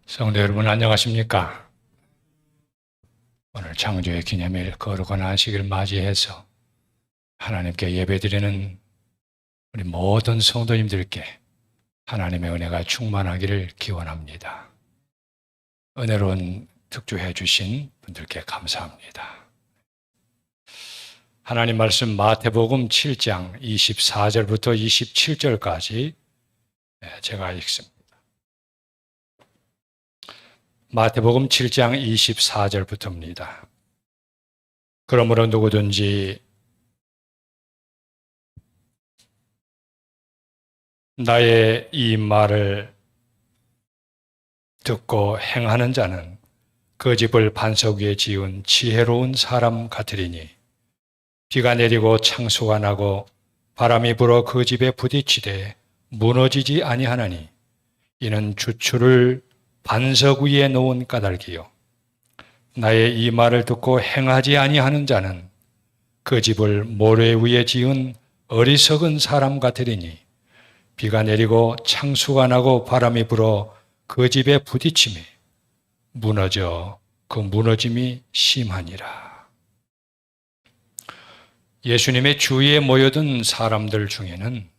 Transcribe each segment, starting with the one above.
성도 여러분 안녕하십니까? 오늘 창조의 기념일 거룩한 안식일 맞이해서 하나님께 예배드리는 우리 모든 성도님들께 하나님의 은혜가 충만하기를 기원합니다. 은혜로운 특주해 주신 분들께 감사합니다. 하나님 말씀 마태복음 7장 24절부터 27절까지 제가 읽습니다. 마태복음 7장 24절부터입니다. 그러므로 누구든지 나의 이 말을 듣고 행하는 자는 그 집을 반석 위에 지은 지혜로운 사람 같으리니 비가 내리고 창수가 나고 바람이 불어 그 집에 부딪히되 무너지지 아니하나니 이는 주추를 반석 위에 놓은 까닭이요 나의 이 말을 듣고 행하지 아니하는 자는 그 집을 모래 위에 지은 어리석은 사람 같으리니 비가 내리고 창수가 나고 바람이 불어 그 집에 부딪히매 무너져 그 무너짐이 심하니라. 예수님의 주위에 모여든 사람들 중에는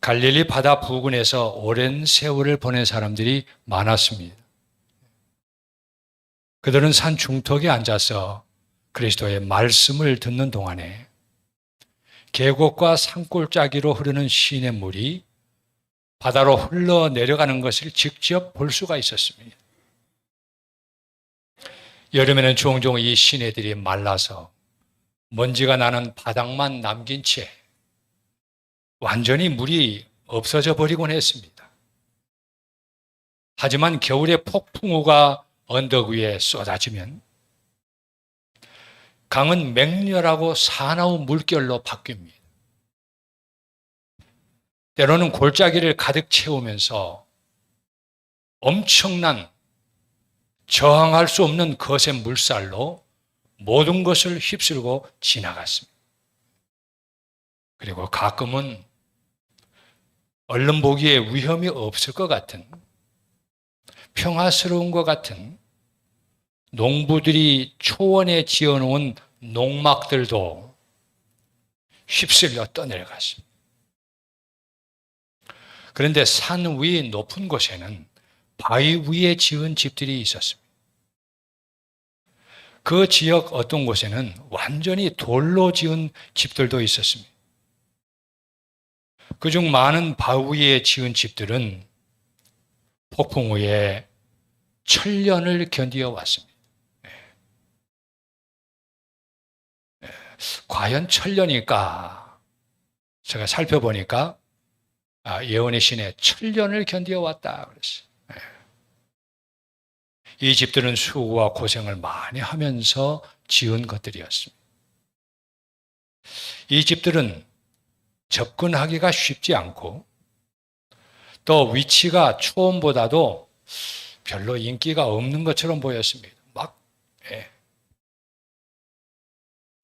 갈릴리 바다 부근에서 오랜 세월을 보낸 사람들이 많았습니다. 그들은 산 중턱에 앉아서 그리스도의 말씀을 듣는 동안에 계곡과 산골짜기로 흐르는 시냇물이 바다로 흘러내려가는 것을 직접 볼 수가 있었습니다. 여름에는 종종 이 시내들이 말라서 먼지가 나는 바닥만 남긴 채 완전히 물이 없어져 버리곤 했습니다. 하지만 겨울에 폭풍우가 언덕 위에 쏟아지면 강은 맹렬하고 사나운 물결로 바뀝니다. 때로는 골짜기를 가득 채우면서 엄청난 저항할 수 없는 거센 물살로 모든 것을 휩쓸고 지나갔습니다. 그리고 가끔은 얼른 보기에 위험이 없을 것 같은 평화스러운 것 같은 농부들이 초원에 지어놓은 농막들도 휩쓸려 떠내려갔습니다. 그런데 산 위 높은 곳에는 바위 위에 지은 집들이 있었습니다. 그 지역 어떤 곳에는 완전히 돌로 지은 집들도 있었습니다. 그중 많은 바위 위에 지은 집들은 폭풍 후에 천년을 견디어 왔습니다. 과연 천년일까? 제가 살펴보니까 예언의 신에 천년을 견디어 왔다 그랬어요. 이 집들은 수고와 고생을 많이 하면서 지은 것들이었습니다. 이 집들은 접근하기가 쉽지 않고 또 위치가 초원보다도 별로 인기가 없는 것처럼 보였습니다.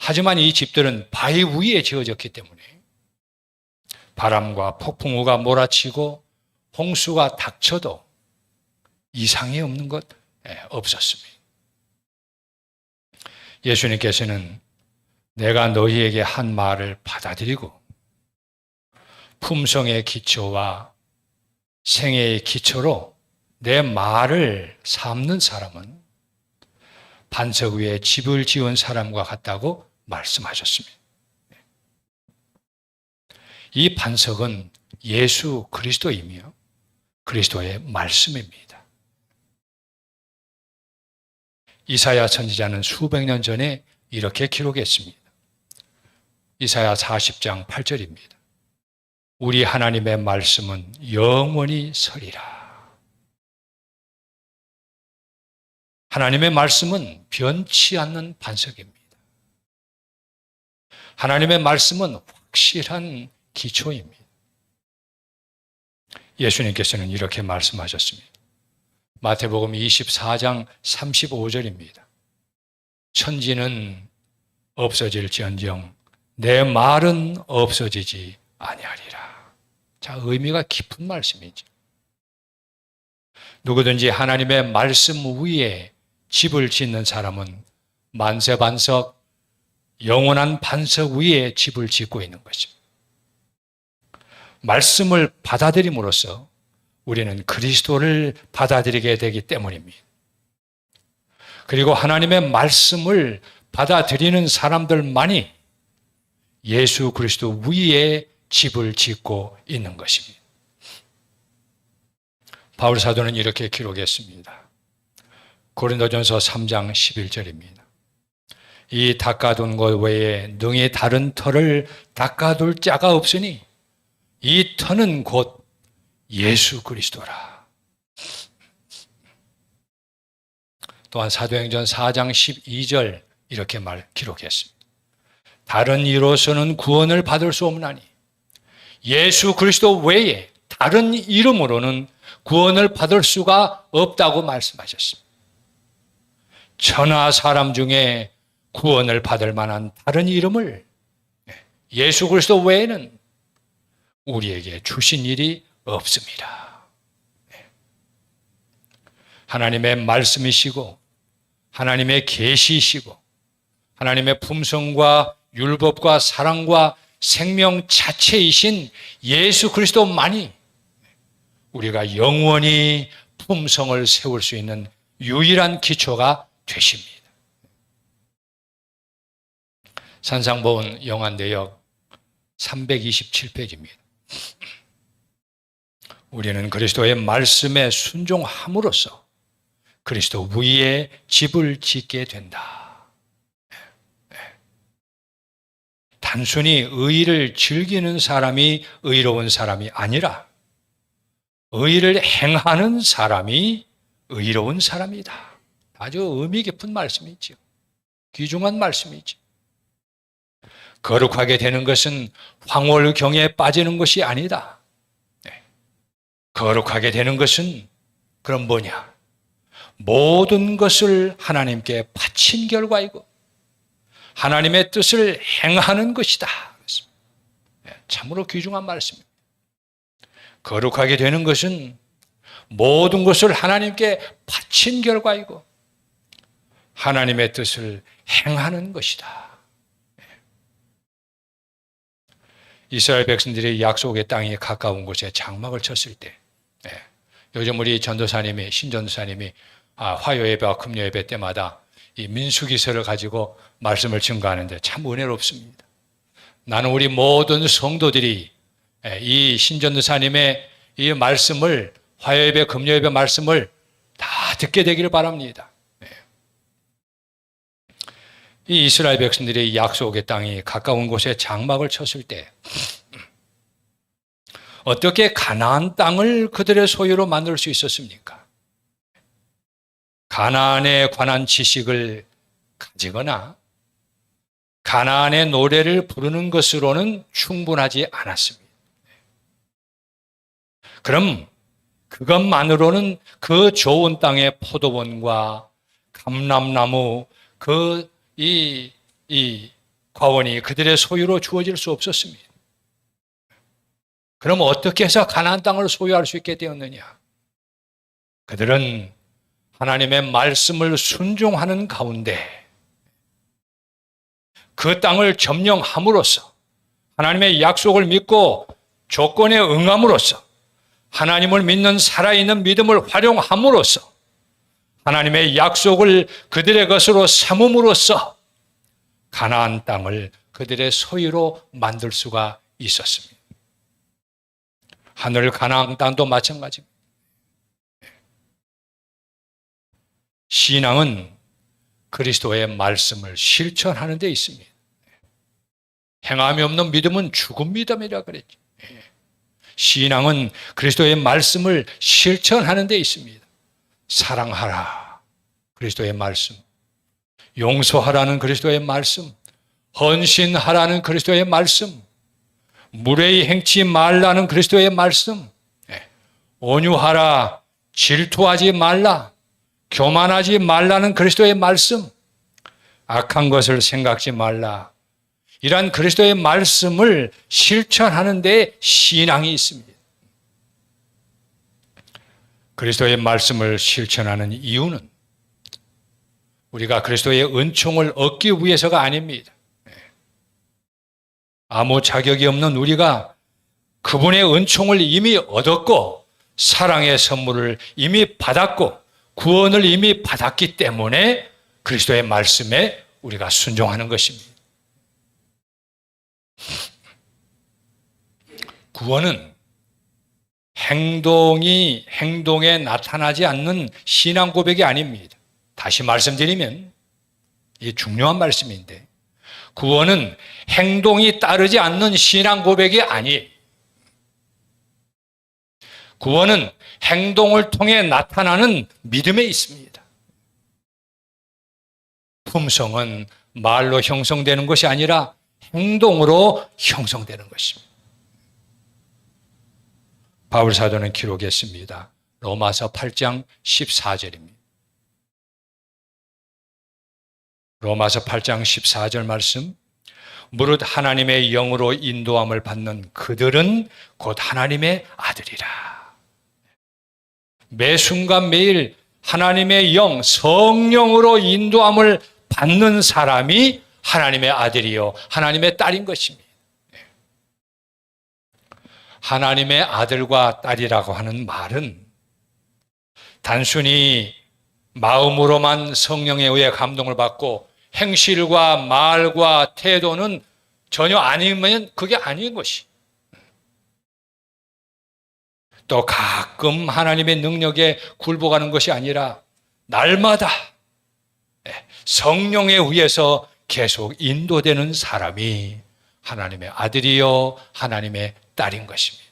하지만 이 집들은 바위 위에 지어졌기 때문에 바람과 폭풍우가 몰아치고 홍수가 닥쳐도 이상이 없는 것 없었습니다. 예수님께서는 내가 너희에게 한 말을 받아들이고 품성의 기초와 생애의 기초로 내 말을 삼는 사람은 반석 위에 집을 지은 사람과 같다고 말씀하셨습니다. 이 반석은 예수 그리스도이며 그리스도의 말씀입니다. 이사야 선지자는 수백 년 전에 이렇게 기록했습니다. 이사야 40장 8절입니다. 우리 하나님의 말씀은 영원히 서리라. 하나님의 말씀은 변치 않는 반석입니다. 하나님의 말씀은 확실한 기초입니다. 예수님께서는 이렇게 말씀하셨습니다. 마태복음 24장 35절입니다. 천지는 없어질지언정 내 말은 없어지지 아니하리라. 자, 의미가 깊은 말씀이죠. 누구든지 하나님의 말씀 위에 집을 짓는 사람은 만세반석, 영원한 반석 위에 집을 짓고 있는 것입니다. 말씀을 받아들임으로써 우리는 그리스도를 받아들이게 되기 때문입니다. 그리고 하나님의 말씀을 받아들이는 사람들만이 예수 그리스도 위에 집을 짓고 있는 것입니다. 바울 사도는 이렇게 기록했습니다. 고린도전서 3장 11절입니다. 이 닦아둔 것 외에 능히 다른 터를 닦아둘 자가 없으니 이 터는 곧 예수 그리스도라. 또한 사도행전 4장 12절 이렇게 기록했습니다. 다른 이로서는 구원을 받을 수 없나니 예수 그리스도 외에 다른 이름으로는 구원을 받을 수가 없다고 말씀하셨습니다. 천하 사람 중에 구원을 받을 만한 다른 이름을 예수 그리스도 외에는 우리에게 주신 일이 없습니다. 하나님의 말씀이시고 하나님의 계시이시고 하나님의 품성과 율법과 사랑과 생명 자체이신 예수 그리스도만이 우리가 영원히 품성을 세울 수 있는 유일한 기초가 되십니다. 산상보훈 영한대역 327페이지입니다. 우리는 그리스도의 말씀에 순종함으로써 그리스도 위에 집을 짓게 된다. 단순히 의를 즐기는 사람이 의로운 사람이 아니라 의를 행하는 사람이 의로운 사람이다. 아주 의미 깊은 말씀이죠. 귀중한 말씀이죠. 거룩하게 되는 것은 황홀경에 빠지는 것이 아니다. 거룩하게 되는 것은 그럼 뭐냐? 모든 것을 하나님께 바친 결과이고 하나님의 뜻을 행하는 것이다. 참으로 귀중한 말씀입니다. 거룩하게 되는 것은 모든 것을 하나님께 바친 결과이고 하나님의 뜻을 행하는 것이다. 이스라엘 백성들이 약속의 땅이 가까운 곳에 장막을 쳤을 때 요즘 우리 전도사님이 신전도사님이 화요예배와 금요예배 때마다 이 민수기서를 가지고 말씀을 증거하는데 참 은혜롭습니다. 나는 우리 모든 성도들이 이 신전도사님의 이 말씀을 화요예배, 금요예배 말씀을 다 듣게 되기를 바랍니다. 이 이스라엘 백성들이 약속의 땅이 가까운 곳에 장막을 쳤을 때 어떻게 가나안 땅을 그들의 소유로 만들 수 있었습니까? 가나안에 관한 지식을 가지거나 가나안의 노래를 부르는 것으로는 충분하지 않았습니다. 그럼 그것만으로는 그 좋은 땅의 포도원과 감람나무 이 과원이 그들의 소유로 주어질 수 없었습니다. 그럼 어떻게 해서 가나안 땅을 소유할 수 있게 되었느냐? 그들은 하나님의 말씀을 순종하는 가운데 그 땅을 점령함으로써 하나님의 약속을 믿고 조건에 응함으로써 하나님을 믿는 살아있는 믿음을 활용함으로써 하나님의 약속을 그들의 것으로 삼음으로써 가나안 땅을 그들의 소유로 만들 수가 있었습니다. 하늘 가나안 땅도 마찬가지입니다. 신앙은 그리스도의 말씀을 실천하는 데 있습니다. 행함이 없는 믿음은 죽은 믿음이라 그랬죠. 신앙은 그리스도의 말씀을 실천하는 데 있습니다. 사랑하라, 그리스도의 말씀. 용서하라는 그리스도의 말씀. 헌신하라는 그리스도의 말씀. 무례히 행치 말라는 그리스도의 말씀. 온유하라, 질투하지 말라, 교만하지 말라는 그리스도의 말씀. 악한 것을 생각지 말라. 이러한 그리스도의 말씀을 실천하는 데 신앙이 있습니다. 그리스도의 말씀을 실천하는 이유는 우리가 그리스도의 은총을 얻기 위해서가 아닙니다. 아무 자격이 없는 우리가 그분의 은총을 이미 얻었고 사랑의 선물을 이미 받았고 구원을 이미 받았기 때문에 그리스도의 말씀에 우리가 순종하는 것입니다. 구원은 행동에 나타나지 않는 신앙 고백이 아닙니다. 다시 말씀드리면 이게 중요한 말씀인데 구원은 행동이 따르지 않는 신앙 고백이 아니에요. 구원은 행동을 통해 나타나는 믿음에 있습니다. 품성은 말로 형성되는 것이 아니라 행동으로 형성되는 것입니다. 바울 사도는 기록했습니다. 로마서 8장 14절입니다. 로마서 8장 14절 말씀. 무릇 하나님의 영으로 인도함을 받는 그들은 곧 하나님의 아들이라. 매 순간 매일 하나님의 영, 성령으로 인도함을 받는 사람이 하나님의 아들이요 하나님의 딸인 것입니다. 하나님의 아들과 딸이라고 하는 말은 단순히 마음으로만 성령에 의해 감동을 받고 행실과 말과 태도는 전혀 아니면 그게 아닌 것이. 또 가끔 하나님의 능력에 굴복하는 것이 아니라 날마다 성령에 의해서 계속 인도되는 사람이 하나님의 아들이요 하나님의 딸인 것입니다.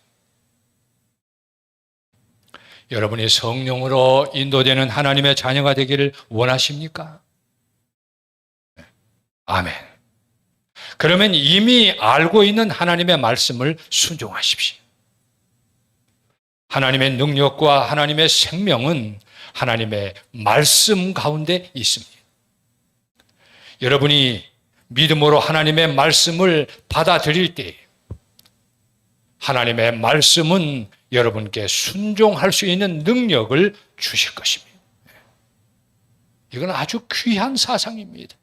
여러분이 성령으로 인도되는 하나님의 자녀가 되기를 원하십니까? 아멘. 그러면 이미 알고 있는 하나님의 말씀을 순종하십시오. 하나님의 능력과 하나님의 생명은 하나님의 말씀 가운데 있습니다. 여러분이 믿음으로 하나님의 말씀을 받아들일 때 하나님의 말씀은 여러분께 순종할 수 있는 능력을 주실 것입니다. 이건 아주 귀한 사상입니다.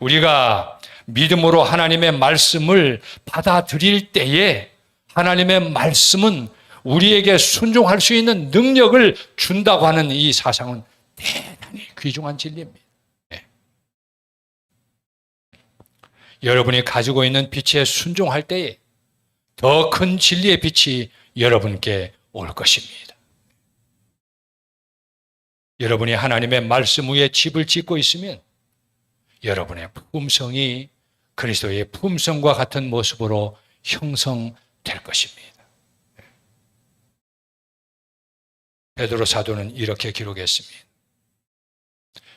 우리가 믿음으로 하나님의 말씀을 받아들일 때에 하나님의 말씀은 우리에게 순종할 수 있는 능력을 준다고 하는 이 사상은 대단히 귀중한 진리입니다. 여러분이 가지고 있는 빛에 순종할 때에 더 큰 진리의 빛이 여러분께 올 것입니다. 여러분이 하나님의 말씀 위에 집을 짓고 있으면 여러분의 품성이 그리스도의 품성과 같은 모습으로 형성될 것입니다. 베드로 사도는 이렇게 기록했습니다.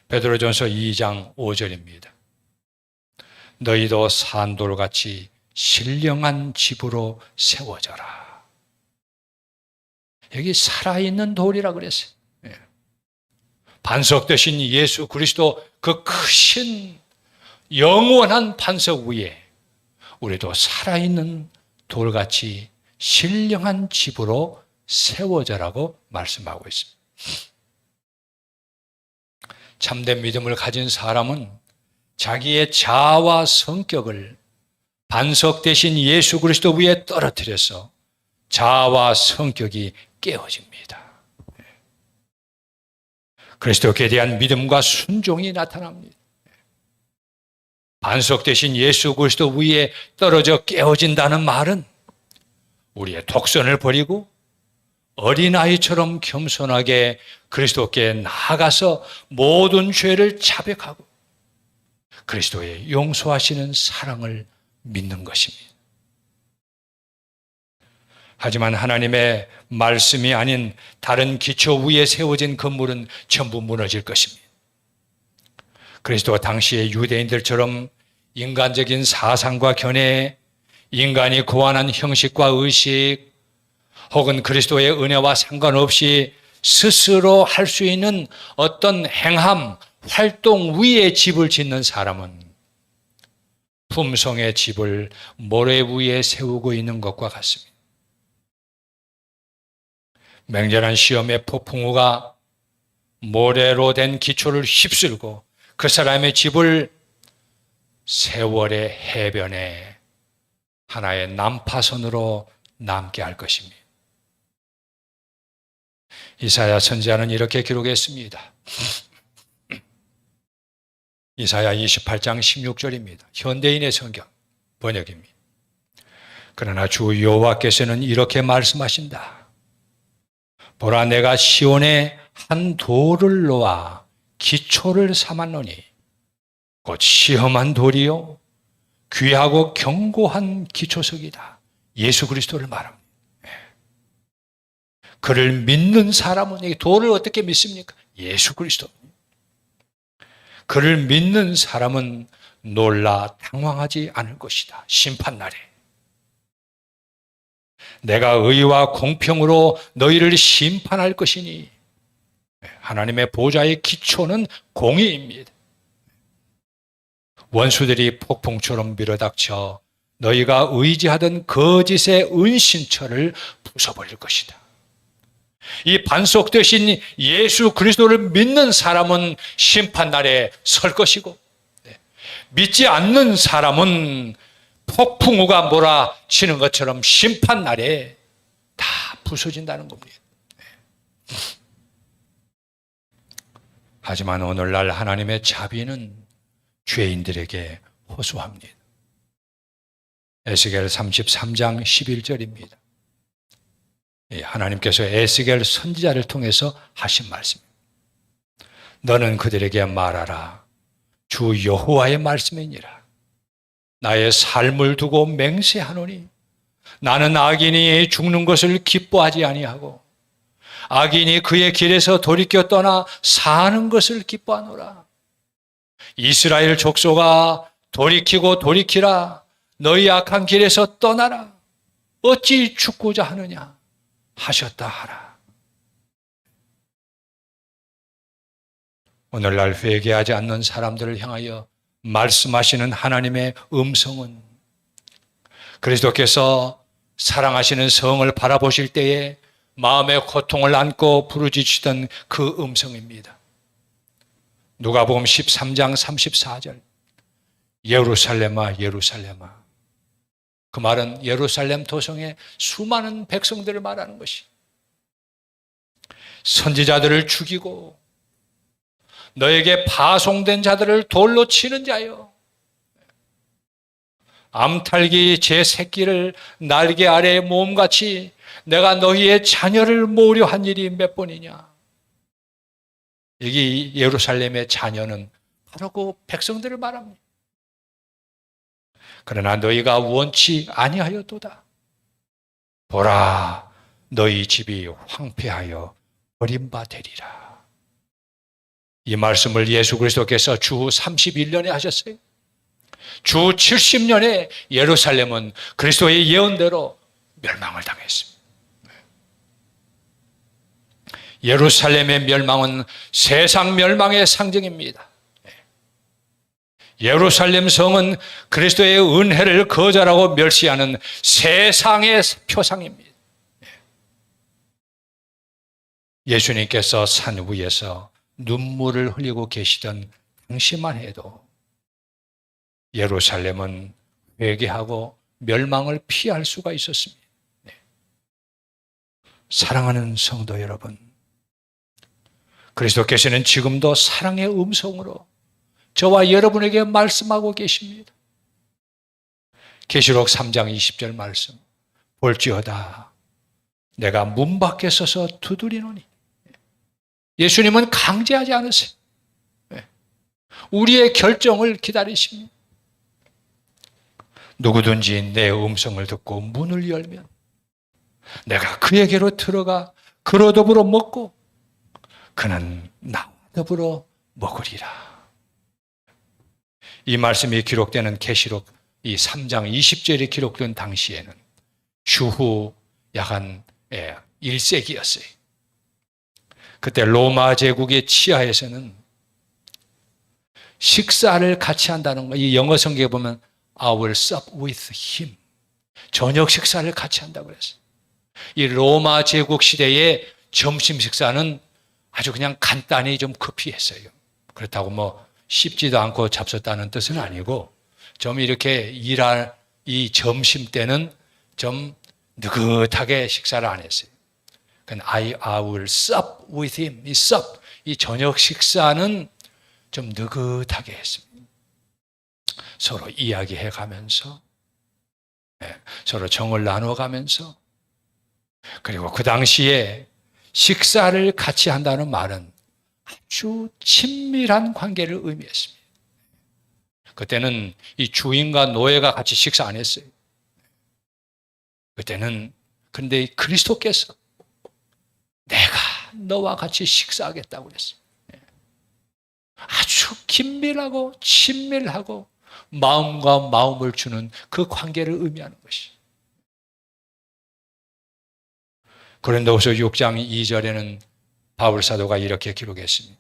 베드로전서 2장 5절입니다. 너희도 산돌같이 신령한 집으로 세워져라. 여기 살아있는 돌이라 그랬어요. 반석 되신 예수 그리스도 그 크신 영원한 반석 위에 우리도 살아있는 돌같이 신령한 집으로 세워져라고 말씀하고 있습니다. 참된 믿음을 가진 사람은 자기의 자아와 성격을 반석 대신 예수 그리스도 위에 떨어뜨려서 자아와 성격이 깨어집니다. 그리스도께 대한 믿음과 순종이 나타납니다. 반석 대신 예수 그리스도 위에 떨어져 깨어진다는 말은 우리의 독선을 버리고 어린아이처럼 겸손하게 그리스도께 나아가서 모든 죄를 자백하고 그리스도의 용서하시는 사랑을 믿는 것입니다. 하지만 하나님의 말씀이 아닌 다른 기초 위에 세워진 건물은 전부 무너질 것입니다. 그리스도가 당시의 유대인들처럼 인간적인 사상과 견해, 인간이 고안한 형식과 의식, 혹은 그리스도의 은혜와 상관없이 스스로 할 수 있는 어떤 행함, 활동 위에 집을 짓는 사람은 품성의 집을 모래 위에 세우고 있는 것과 같습니다. 맹렬한 시험의 폭풍우가 모래로 된 기초를 휩쓸고 그 사람의 집을 세월의 해변에 하나의 난파선으로 남게 할 것입니다. 이사야 선지자는 이렇게 기록했습니다. 이사야 28장 16절입니다. 현대인의 성경 번역입니다. 그러나 주 여호와께서는 이렇게 말씀하신다. 보라, 내가 시온에 한 돌을 놓아 기초를 삼았노니 곧 시험한 돌이요 귀하고 견고한 기초석이다. 예수 그리스도를 말합니다. 그를 믿는 사람은, 이 돌을 어떻게 믿습니까? 예수 그리스도. 그를 믿는 사람은 놀라 당황하지 않을 것이다. 심판날에 내가 의와 공평으로 너희를 심판할 것이니, 하나님의 보좌의 기초는 공의입니다. 원수들이 폭풍처럼 밀어닥쳐 너희가 의지하던 거짓의 은신처를 부숴버릴 것이다. 이 반석 되신 예수 그리스도를 믿는 사람은 심판날에 설 것이고, 믿지 않는 사람은 폭풍우가 몰아치는 것처럼 심판날에 다 부서진다는 겁니다. 하지만 오늘날 하나님의 자비는 죄인들에게 호소합니다. 에스겔 33장 11절입니다. 하나님께서 에스겔 선지자를 통해서 하신 말씀입니다. 너는 그들에게 말하라. 주 여호와의 말씀이니라. 나의 삶을 두고 맹세하노니 나는 악인이 죽는 것을 기뻐하지 아니하고 악인이 그의 길에서 돌이켜 떠나 사는 것을 기뻐하노라. 이스라엘 족속아, 돌이키고 돌이키라. 너희 악한 길에서 떠나라. 어찌 죽고자 하느냐 하셨다 하라. 오늘날 회개하지 않는 사람들을 향하여 말씀하시는 하나님의 음성은 그리스도께서 사랑하시는 성을 바라보실 때에 마음의 고통을 안고 부르짖으시던 그 음성입니다. 누가복음 13장 34절. 예루살렘아 예루살렘아. 그 말은 예루살렘 도성의 수많은 백성들을 말하는 것이, 선지자들을 죽이고 너에게 파송된 자들을 돌로 치는 자여, 암탉이 제 새끼를 날개 아래에 모음같이 내가 너희의 자녀를 모으려 한 일이 몇 번이냐. 여기 예루살렘의 자녀는 바로 그 백성들을 말합니다. 그러나 너희가 원치 아니하였도다. 보라, 너희 집이 황폐하여 버림받으리라. 이 말씀을 예수 그리스도께서 주 31년에 하셨어요. 주 70년에 예루살렘은 그리스도의 예언대로 멸망을 당했습니다. 예루살렘의 멸망은 세상 멸망의 상징입니다. 예루살렘 성은 그리스도의 은혜를 거절하고 멸시하는 세상의 표상입니다. 예수님께서 산 위에서 눈물을 흘리고 계시던 당시만 해도 예루살렘은 회개하고 멸망을 피할 수가 있었습니다. 사랑하는 성도 여러분, 그리스도께서는 지금도 사랑의 음성으로 저와 여러분에게 말씀하고 계십니다. 계시록 3장 20절 말씀. 볼지어다 내가 문 밖에 서서 두드리노니. 예수님은 강제하지 않으세요. 우리의 결정을 기다리십니다. 누구든지 내 음성을 듣고 문을 열면 내가 그에게로 들어가 그로 더불어 먹고 그는 나와 더불어 먹으리라. 이 말씀이 기록되는 계시록 이 3장 20절이 기록된 당시에는 주후 약 한 1세기였어요. 그때 로마 제국의 치하에서는 식사를 같이 한다는 거, 이 영어 성경에 보면 I will sup with him. 저녁 식사를 같이 한다고 그랬어요. 이 로마 제국 시대의 점심 식사는 아주 그냥 간단히 좀 급히했어요. 그렇다고 뭐 씹지도 않고 잡섰다는 뜻은 아니고 좀 이렇게 일할 이 점심 때는 좀 느긋하게 식사를 안 했어요. I will sup with him. 이 sup, 이 저녁 식사는 좀 느긋하게 했습니다. 서로 이야기해 가면서, 서로 정을 나눠 가면서, 그리고 그 당시에 식사를 같이 한다는 말은 아주 친밀한 관계를 의미했습니다. 그때는 이 주인과 노예가 같이 식사 안 했어요. 그때는, 근데 그리스도께서 내가 너와 같이 식사하겠다고 그랬어요. 아주 긴밀하고 친밀하고 마음과 마음을 주는 그 관계를 의미하는 것이. 고린도후서 6장 2절에는 바울 사도가 이렇게 기록했습니다.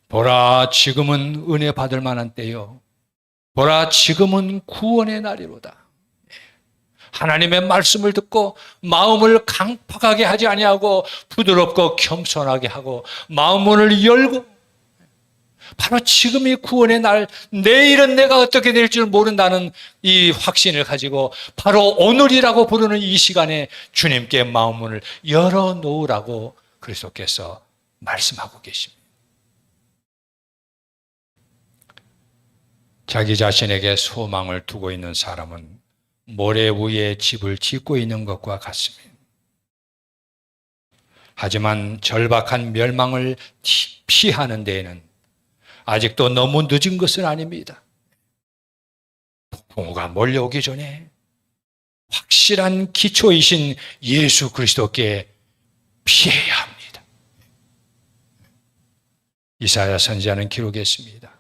보라, 지금은 은혜 받을 만한 때요. 보라, 지금은 구원의 날이로다. 하나님의 말씀을 듣고 마음을 강팍하게 하지 아니하고 부드럽고 겸손하게 하고 마음문을 열고, 바로 지금이 구원의 날, 내일은 내가 어떻게 될 줄 모른다는 이 확신을 가지고 바로 오늘이라고 부르는 이 시간에 주님께 마음문을 열어놓으라고 그리스도께서 말씀하고 계십니다. 자기 자신에게 소망을 두고 있는 사람은 모래 위에 집을 짓고 있는 것과 같습니다. 하지만 절박한 멸망을 피하는 데에는 아직도 너무 늦은 것은 아닙니다. 폭풍우가 몰려오기 전에 확실한 기초이신 예수 그리스도께 피해야 합니다. 이사야 선지자는 기록했습니다.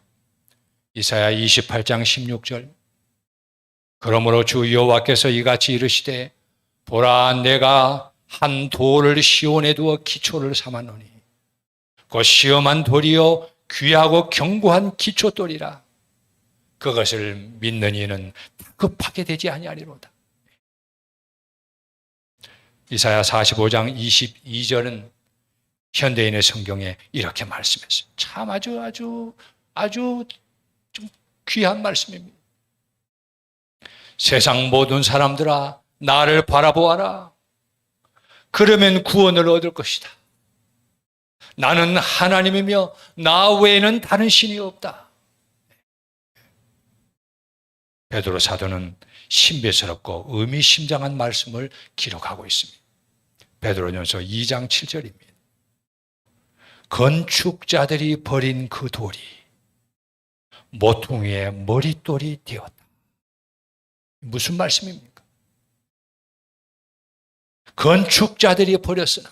이사야 28장 16절. 그러므로 주 여호와께서 이같이 이르시되, 보라, 내가 한 돌을 시온에 두어 기초를 삼았노니 그 시험한 돌이요 귀하고 견고한 기초돌이라. 그것을 믿는 이는 급하게 되지 아니하리로다. 이사야 45장 22절은 현대인의 성경에 이렇게 말씀했어요. 참 아주 좀 귀한 말씀입니다. 세상 모든 사람들아, 나를 바라보아라. 그러면 구원을 얻을 것이다. 나는 하나님이며 나 외에는 다른 신이 없다. 베드로 사도는 신비스럽고 의미심장한 말씀을 기록하고 있습니다. 베드로전서 2장 7절입니다. 건축자들이 버린 그 돌이 모퉁이의 머릿돌이 되었다. 무슨 말씀입니까? 건축자들이 버렸으나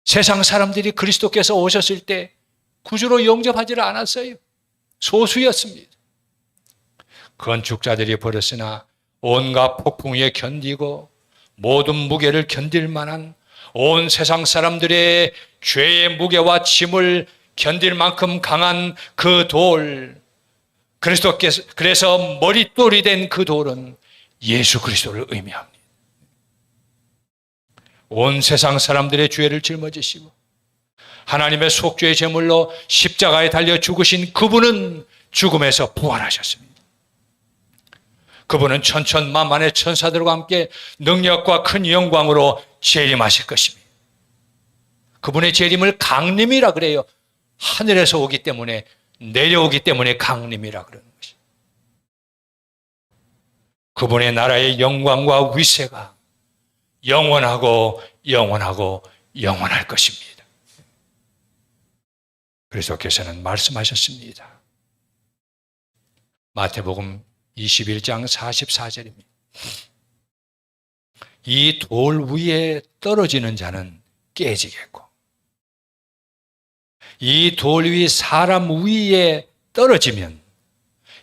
세상 사람들이 그리스도께서 오셨을 때 구주로 영접하지를 않았어요. 소수였습니다. 건축자들이 버렸으나 온갖 폭풍에 견디고 모든 무게를 견딜 만한, 온 세상 사람들의 죄의 무게와 짐을 견딜 만큼 강한 그 돌, 그리스도께서, 그래서 머릿돌이 된 그 돌은 예수 그리스도를 의미합니다. 온 세상 사람들의 죄를 짊어지시고 하나님의 속죄의 제물로 십자가에 달려 죽으신 그분은 죽음에서 부활하셨습니다. 그분은 천천만만의 천사들과 함께 능력과 큰 영광으로 재림하실 것입니다. 그분의 재림을 강림이라 그래요. 하늘에서 오기 때문에, 내려오기 때문에 강림이라 그러는 것입니다. 그분의 나라의 영광과 위세가 영원하고 영원할 것입니다. 그리스도께서는 말씀하셨습니다. 마태복음 21장 44절입니다. 이 돌 위에 떨어지는 자는 깨지겠고, 이 돌 위 사람 위에 떨어지면,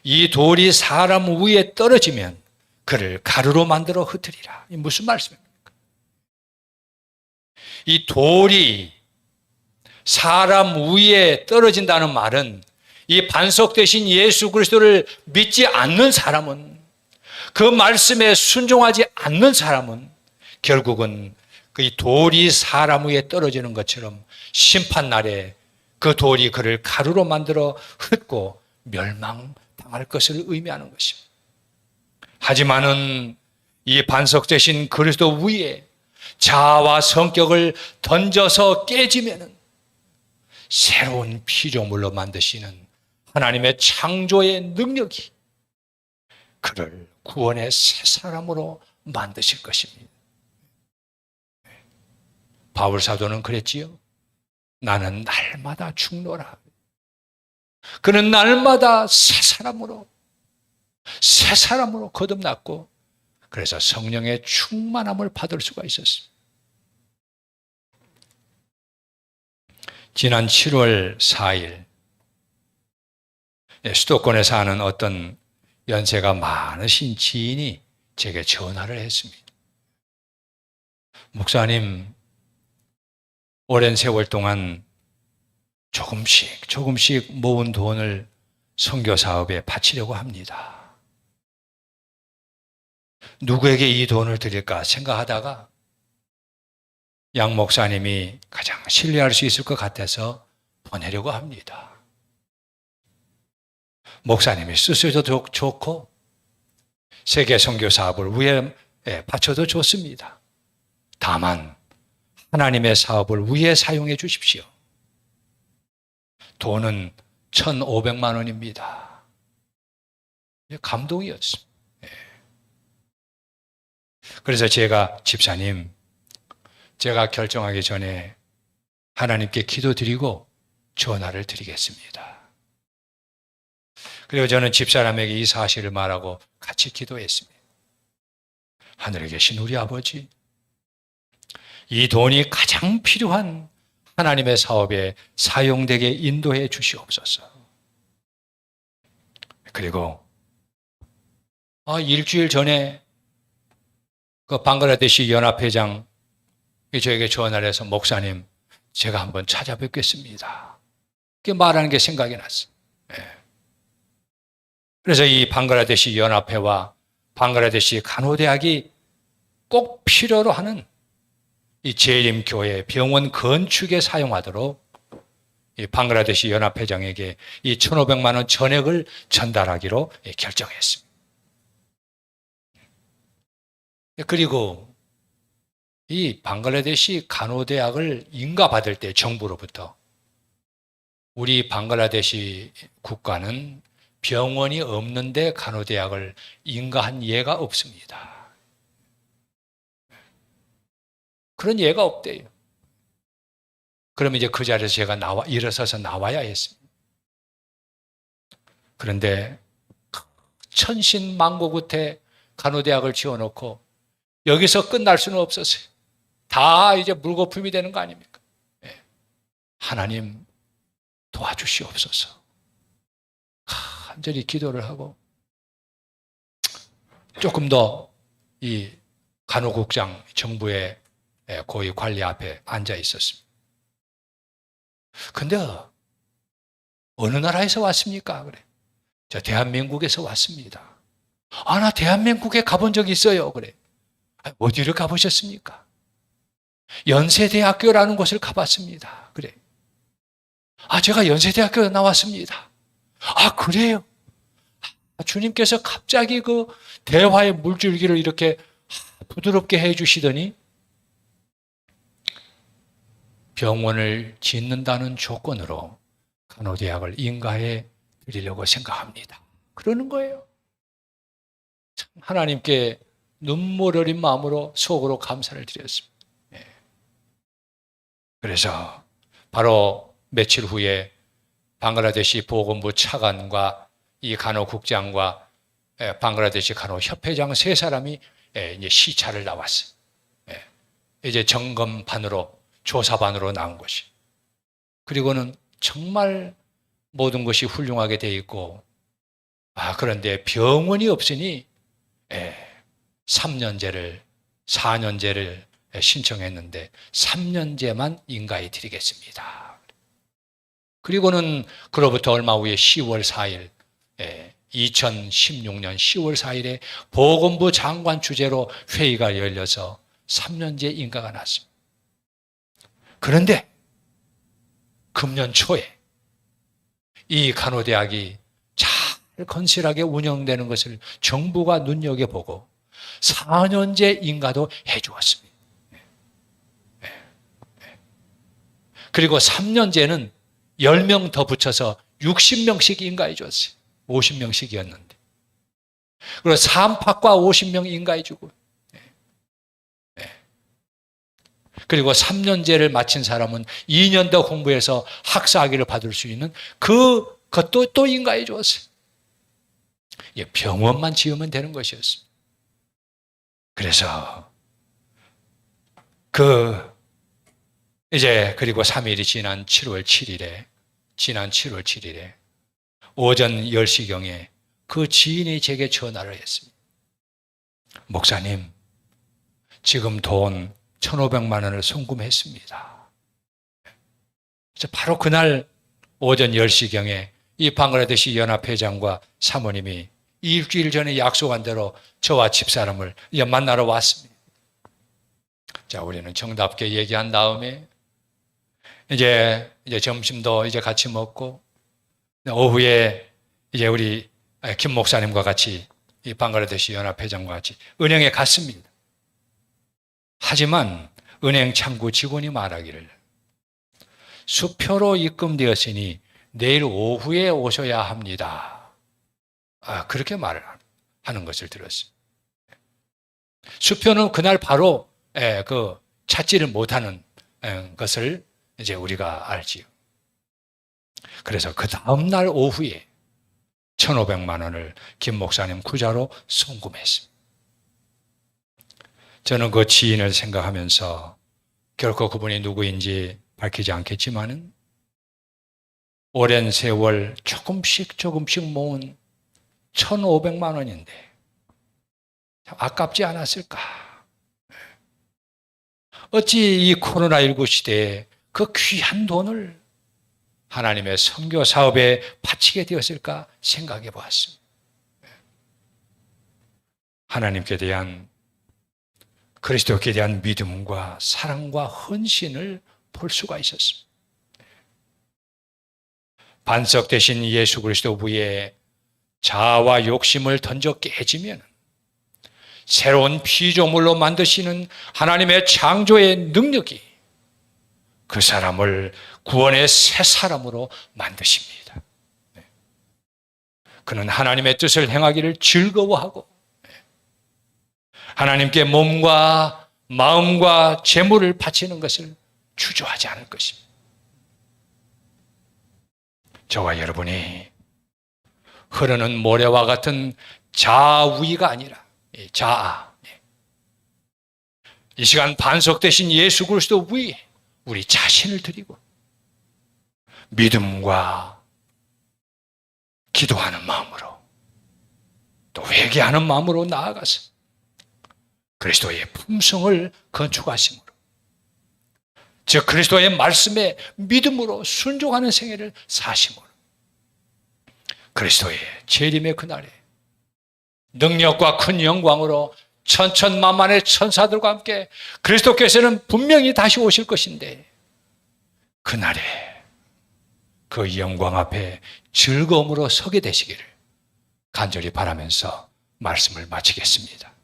이 돌이 사람 위에 떨어지면 그를 가루로 만들어 흩으리라. 이 무슨 말씀입니까? 이 돌이 사람 위에 떨어진다는 말은 이 반석 되신 예수 그리스도를 믿지 않는 사람은, 그 말씀에 순종하지 않는 사람은 결국은 그 돌이 사람 위에 떨어지는 것처럼 심판날에 그 돌이 그를 가루로 만들어 흩고 멸망당할 것을 의미하는 것입니다. 하지만은 이 반석 되신 그리스도 위에 자아와 성격을 던져서 깨지면은 새로운 피조물로 만드시는 하나님의 창조의 능력이 그를 구원의 새 사람으로 만드실 것입니다. 바울 사도는 그랬지요. 나는 날마다 죽노라. 그는 날마다 새 사람으로 거듭났고, 그래서 성령의 충만함을 받을 수가 있었습니다. 지난 7월 4일 수도권에 사는 어떤 연세가 많으신 지인이 제게 전화를 했습니다. 목사님, 오랜 세월 동안 조금씩 모은 돈을 선교 사업에 바치려고 합니다. 누구에게 이 돈을 드릴까 생각하다가 양 목사님이 가장 신뢰할 수 있을 것 같아서 보내려고 합니다. 목사님이 쓰셔도 좋고 세계 선교 사업을 위에 바쳐도 좋습니다. 다만 하나님의 사업을 위해 사용해 주십시오. 돈은 1,500만 원입니다. 감동이었습니다. 그래서 제가 집사님, 제가 결정하기 전에 하나님께 기도드리고 전화를 드리겠습니다. 그리고 저는 집사람에게 이 사실을 말하고 같이 기도했습니다. 하늘에 계신 우리 아버지, 이 돈이 가장 필요한 하나님의 사업에 사용되게 인도해 주시옵소서. 그리고 일주일 전에 그 방글라데시 연합회장이 저에게 전화를 해서 목사님, 제가 한번 찾아뵙겠습니다. 그렇게 말하는 게 생각이 났어요. 그래서 이 방글라데시 연합회와 방글라데시 간호대학이 꼭 필요로 하는 이 재림교회 병원 건축에 사용하도록 이 방글라데시 연합회장에게 이 1,500만 원 전액을 전달하기로 결정했습니다. 그리고 이 방글라데시 간호대학을 인가받을 때 정부로부터 우리 방글라데시 국가는 병원이 없는데 간호대학을 인가한 예가 없습니다. 그런 예가 없대요. 그러면 이제 그 자리에서 제가 일어서서 나와야 했습니다. 그런데 천신만고구태 간호대학을 지어놓고 여기서 끝날 수는 없었어요. 다 이제 물거품이 되는 거 아닙니까? 하나님 도와주시옵소서. 간절히 기도를 하고 조금 더 이 간호국장 정부의 고위 관리 앞에 앉아 있었습니다. 근데 어느 나라에서 왔습니까? 그래. 저 대한민국에서 왔습니다. 나 대한민국에 가본 적이 있어요. 그래. 어디를 가보셨습니까? 연세대학교라는 곳을 가봤습니다. 그래. 제가 연세대학교 나왔습니다. 그래요? 주님께서 갑자기 그 대화의 물줄기를 이렇게 부드럽게 해주시더니 병원을 짓는다는 조건으로 간호대학을 인가해 드리려고 생각합니다. 그러는 거예요. 참 하나님께 눈물 어린 마음으로 속으로 감사를 드렸습니다. 그래서 바로 며칠 후에 방글라데시 보건부 차관과 이 간호국장과 방글라데시 간호협회장 세 사람이 이제 시차를 나왔어요. 이제 점검반으로, 조사반으로 나온 것이. 그리고는 정말 모든 것이 훌륭하게 돼 있고, 그런데 병원이 없으니 3년제를, 4년제를 신청했는데 3년제만 인가해 드리겠습니다. 그리고는 그로부터 얼마 후에 10월 4일, 2016년 10월 4일에 보건부 장관 주재로 회의가 열려서 3년제 인가가 났습니다. 그런데 금년 초에 이 간호대학이 잘 건실하게 운영되는 것을 정부가 눈여겨보고 4년제 인가도 해주었습니다. 그리고 3년제는 10명 더 붙여서 60명씩 인가해 줬어요. 50명씩이었는데. 그리고 3팍과 50명 인가해 주고. 그리고 3년제를 마친 사람은 2년 더 공부해서 학사학위를 받을 수 있는 그것도 또 인가해 줬어요. 병원만 지으면 되는 것이었습니다. 그래서 그리고 3일이 지난 7월 7일에 오전 10시경에 그 지인이 제게 전화를 했습니다. 목사님, 지금 돈 1,500만 원을 송금했습니다. 그래서 바로 그날 오전 10시경에 이 방글라데시 연합회장과 사모님이 일주일 전에 약속한 대로 저와 집사람을 만나러 왔습니다. 자, 우리는 정답게 얘기한 다음에 이제 점심도 이제 같이 먹고 오후에 이제 우리 김 목사님과 같이 이 방글라데시 연합회장과 같이 은행에 갔습니다. 하지만 은행 창구 직원이 말하기를 수표로 입금되었으니 내일 오후에 오셔야 합니다. 그렇게 말을 하는 것을 들었습니다. 수표는 그날 바로 찾지를 못하는 것을 이제 우리가 알지요. 그래서 그 다음날 오후에 1,500만 원을 김 목사님 구자로 송금했습니다. 저는 그 지인을 생각하면서 결코 그분이 누구인지 밝히지 않겠지만은 오랜 세월 조금씩 모은 1,500만 원인데 아깝지 않았을까? 어찌 이 코로나19 시대에 그 귀한 돈을 하나님의 선교 사업에 바치게 되었을까 생각해 보았습니다. 하나님께 대한 그리스도께 대한 믿음과 사랑과 헌신을 볼 수가 있었습니다. 반석 대신 예수 그리스도 위에 자아와 욕심을 던져 깨지면 새로운 피조물로 만드시는 하나님의 창조의 능력이 그 사람을 구원의 새 사람으로 만드십니다. 그는 하나님의 뜻을 행하기를 즐거워하고 하나님께 몸과 마음과 재물을 바치는 것을 주저하지 않을 것입니다. 저와 여러분이 흐르는 모래와 같은 자아위가 아니라 자아, 이 시간 반석 대신 예수 그리스도 위에 우리 자신을 드리고 믿음과 기도하는 마음으로 또 회개하는 마음으로 나아가서 그리스도의 품성을 건축하심으로, 즉 그리스도의 말씀에 믿음으로 순종하는 생애를 사심으로 그리스도의 재림의 그날에 능력과 큰 영광으로 천천만만의 천사들과 함께 그리스도께서는 분명히 다시 오실 것인데 그날에 그 영광 앞에 즐거움으로 서게 되시기를 간절히 바라면서 말씀을 마치겠습니다.